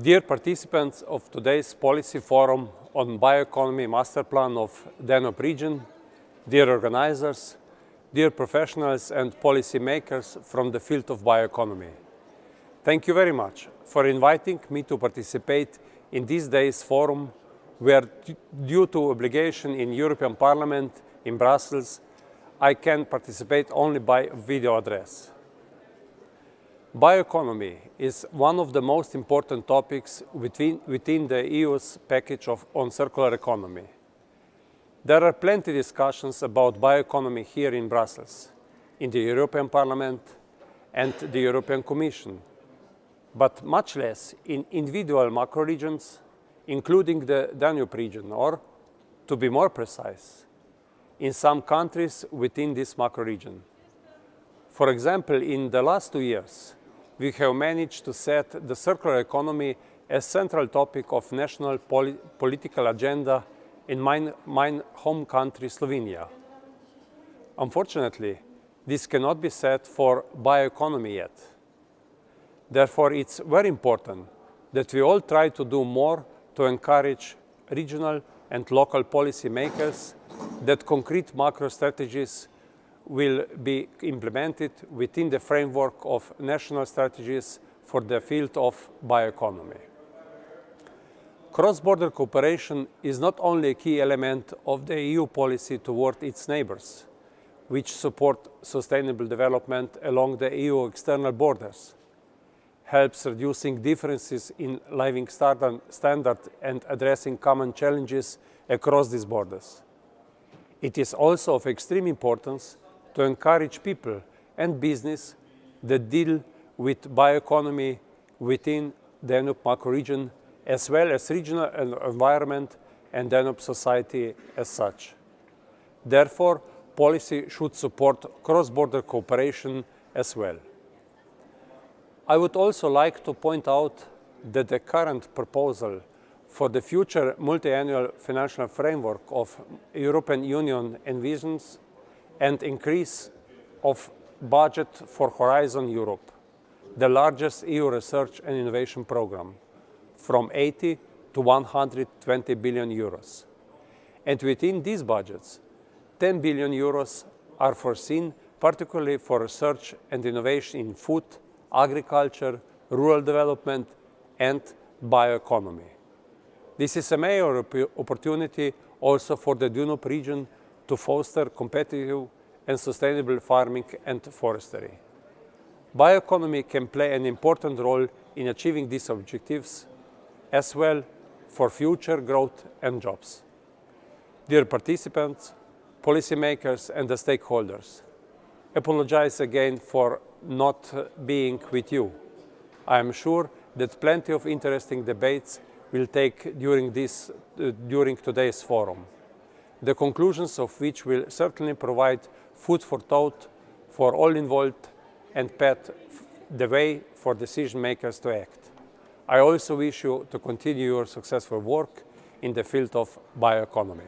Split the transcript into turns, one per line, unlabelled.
Dear participants of today's Policy Forum on Bioeconomy Master Plan of Danube region, dear organizers, dear professionals and policy makers from the field of bioeconomy. Thank you very much for inviting me to participate in this day's forum where, due to obligation in European Parliament in Brussels, I can participate only by video address. Bioeconomy is one of the most important topics within the EU's package on circular economy. There are plenty of discussions about bioeconomy here in Brussels, in the European Parliament and the European Commission, but much less in individual macro-regions, including the Danube region, or, to be more precise, in some countries within this macro-region. For example, in the last 2 years, we have managed to set the circular economy as central topic of national political agenda in my home country, Slovenia. Unfortunately, this cannot be said for bioeconomy yet. Therefore, it's very important that we all try to do more to encourage regional and local policy makers that concrete macro strategies will be implemented within the framework of national strategies for the field of bioeconomy. Cross-border cooperation is not only a key element of the EU policy toward its neighbors, which support sustainable development along the EU external borders, helps reducing differences in living standard and addressing common challenges across these borders. It is also of extreme importance to encourage people and business that deal with bioeconomy within the Danube macro-region, as well as regional environment and Danube society as such. Therefore, policy should support cross-border cooperation as well. I would also like to point out that the current proposal for the future multi-annual financial framework of European Union envisions an increase of budget for Horizon Europe, the largest EU research and innovation program, from 80 to 120 billion euros. And within these budgets, 10 billion euros are foreseen particularly for research and innovation in food, agriculture, rural development, and bioeconomy. This is a major opportunity also for the Danube region to foster competitive and sustainable farming and forestry. Bioeconomy can play an important role in achieving these objectives, as well for future growth and jobs. Dear participants, policymakers and the stakeholders, I apologize again for not being with you. I am sure that plenty of interesting debates will take during today's forum, the conclusions of which will certainly provide food for thought for all involved and pave the way for decision makers to act. I also wish you to continue your successful work in the field of bioeconomy.